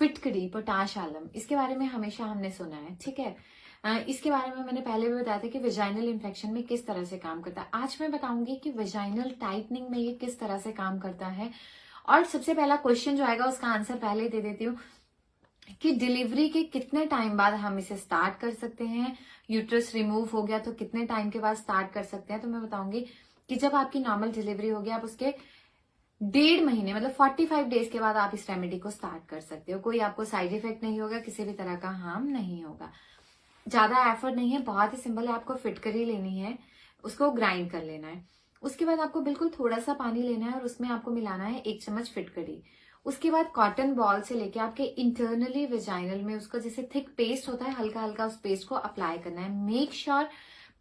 फिटकरी, पोटाश आलम, इसके बारे में हमेशा हमने सुना है, ठीक है। इसके बारे में मैंने पहले भी बताया था कि वेजाइनल इन्फेक्शन में किस तरह से काम करता है। आज मैं बताऊंगी कि वेजाइनल टाइटनिंग में ये किस तरह से काम करता है। और सबसे पहला क्वेश्चन जो आएगा उसका आंसर पहले दे देती हूँ कि डिलीवरी के कितने टाइम बाद हम इसे स्टार्ट कर सकते हैं। यूट्रस रिमूव हो गया तो कितने टाइम के बाद स्टार्ट कर सकते हैं। तो मैं बताऊंगी कि जब आपकी नॉर्मल डिलीवरी होगी आप उसके 1.5 महीने मतलब 45 डेज के बाद आप इस रेमेडी को स्टार्ट कर सकते हो। कोई आपको साइड इफेक्ट नहीं होगा, किसी भी तरह का हार्म नहीं होगा। ज्यादा एफर्ट नहीं है, बहुत ही सिंपल है। आपको फिटकरी लेनी है, उसको ग्राइंड कर लेना है। उसके बाद आपको बिल्कुल थोड़ा सा पानी लेना है और उसमें आपको मिलाना है 1 चम्मच फिटकरी। उसके बाद कॉटन बॉल से लेके आपके इंटरनली वेजाइनल में उसका जैसे थिक पेस्ट होता है, हल्का हल्का उस पेस्ट को अप्लाई करना है। मेक श्योर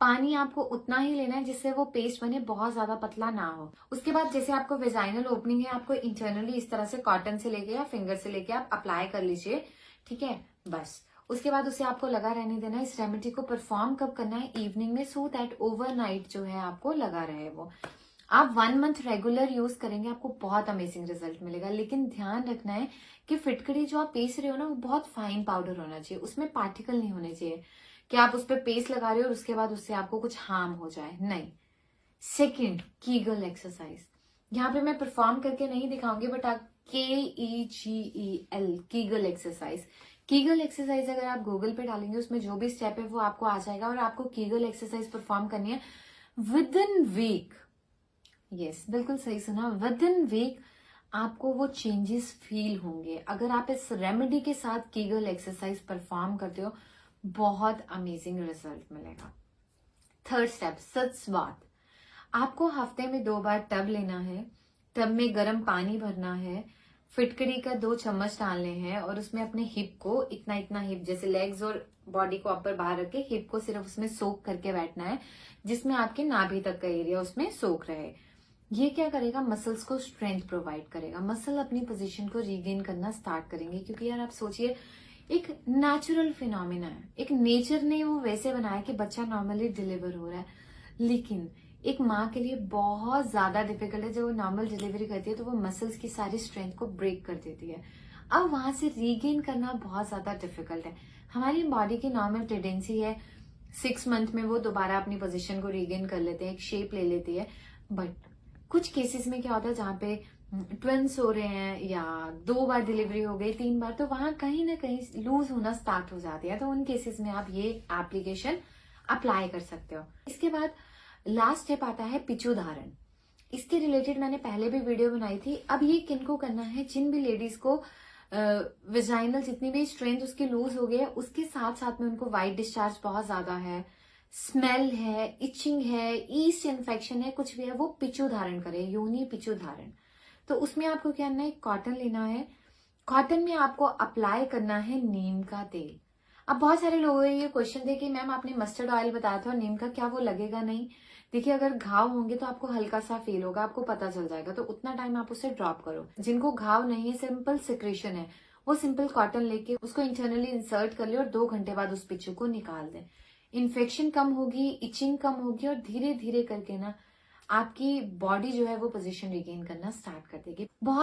पानी आपको उतना ही लेना है जिससे वो पेस्ट बने, बहुत ज्यादा पतला ना हो। उसके बाद जैसे आपको वेजाइनल ओपनिंग है, आपको इंटरनली इस तरह से कॉटन से लेके या फिंगर से लेके आप अप्लाई कर लीजिए, ठीक है। बस उसके बाद उसे आपको लगा रहने देना है। इस रेमेडी को परफॉर्म कब करना है? इवनिंग में, सो दैट ओवरनाइट जो है आपको लगा रहे वो। आप 1 मंथ रेगुलर यूज करेंगे, आपको बहुत अमेजिंग रिजल्ट मिलेगा। लेकिन ध्यान रखना है कि फिटकरी जो आप पीस रहे हो ना, वो बहुत फाइन पाउडर होना चाहिए, उसमें पार्टिकल नहीं होने चाहिए कि आप उस पर पेस्ट लगा रहे हो और उसके बाद उससे आपको कुछ हार्म हो जाए, नहीं। Second, Kegel exercise. यहाँ पे मैं परफॉर्म करके नहीं दिखाऊंगी, बट आप KEGEL, Kegel exercise. Kegel exercise अगर आप गूगल पे डालेंगे उसमें जो भी स्टेप है वो आपको आ जाएगा और आपको कीगल एक्सरसाइज परफॉर्म करनी है विद इन वीक। यस, बिल्कुल सही सुना, विद इन वीक आपको वो चेंजेस फील होंगे। अगर आप इस रेमेडी के साथ कीगल एक्सरसाइज परफॉर्म करते हो, बहुत अमेजिंग रिजल्ट मिलेगा। थर्ड स्टेप, सच बात। आपको हफ्ते में 2 बार टब लेना है। टब में गर्म पानी भरना है, फिटकरी का 2 चम्मच डालने हैं और उसमें अपने हिप को इतना इतना, हिप जैसे लेग्स और बॉडी को ऊपर बाहर रख के हिप को सिर्फ उसमें सोक करके बैठना है, जिसमें आपके नाभि तक का एरिया उसमें सोक रहे। ये क्या करेगा? मसल्स को स्ट्रेंथ प्रोवाइड करेगा। मसल अपनी पोजीशन को रीगेन करना स्टार्ट करेंगे, क्योंकि यार आप सोचिए, एक नेचुरल फिनोमिना है, एक नेचर ने वो वैसे बनाया कि बच्चा नॉर्मली डिलीवर हो रहा है। लेकिन एक माँ के लिए बहुत ज्यादा डिफिकल्ट है। जब वो नॉर्मल डिलीवरी करती है तो वो मसल्स की सारी स्ट्रेंथ को ब्रेक कर देती है। अब वहां से रीगेन करना बहुत ज्यादा डिफिकल्ट है। हमारी बॉडी की नॉर्मल टेंडेंसी है 6 मंथ में वो दोबारा अपनी पोजीशन को रीगेन कर लेते हैं, एक शेप ले लेती है। बट कुछ केसेस में क्या होता है, जहाँ पे ट्विंस हो रहे हैं या 2 बार डिलीवरी हो गई, 3 बार, तो वहां कहीं ना कहीं लूज होना स्टार्ट हो जाती है। तो उन केसेस में आप ये एप्लीकेशन अप्लाई कर सकते हो। इसके बाद लास्ट स्टेप आता है पिचू धारण। इसके रिलेटेड मैंने पहले भी वीडियो बनाई थी। अब ये किनको करना है? जिन भी लेडीज को विजाइनल जितनी भी स्ट्रेंथ उसकी लूज हो गई है, उसके साथ साथ में उनको वाइट डिस्चार्ज बहुत ज्यादा है, स्मेल है, इचिंग है, ईस्ट इन्फेक्शन है, कुछ भी है, वो पिचू धारण करे, योनि पिचू धारण। तो उसमें आपको क्या करना है? कॉटन लेना है। कॉटन में आपको अप्लाई करना है नीम का तेल। अब बहुत सारे लोगों ने ये क्वेश्चन थे कि मैम आपने मस्टर्ड ऑयल बताया था और नीम का, क्या वो लगेगा? नहीं। देखिए, अगर घाव होंगे तो आपको हल्का सा फील होगा, आपको पता चल जाएगा, तो उतना टाइम आप उसे ड्रॉप करो। जिनको घाव नहीं है, सिंपल सिक्रेशन है, वो सिंपल कॉटन लेके उसको इंटरनली इंसर्ट कर ले और 2 घंटे बाद उस पिच्चू को निकाल दें। इन्फेक्शन कम होगी, इचिंग कम होगी और धीरे धीरे करके ना आपकी बॉडी जो है वो पोजीशन रिगेन करना स्टार्ट कर देगी। बहुत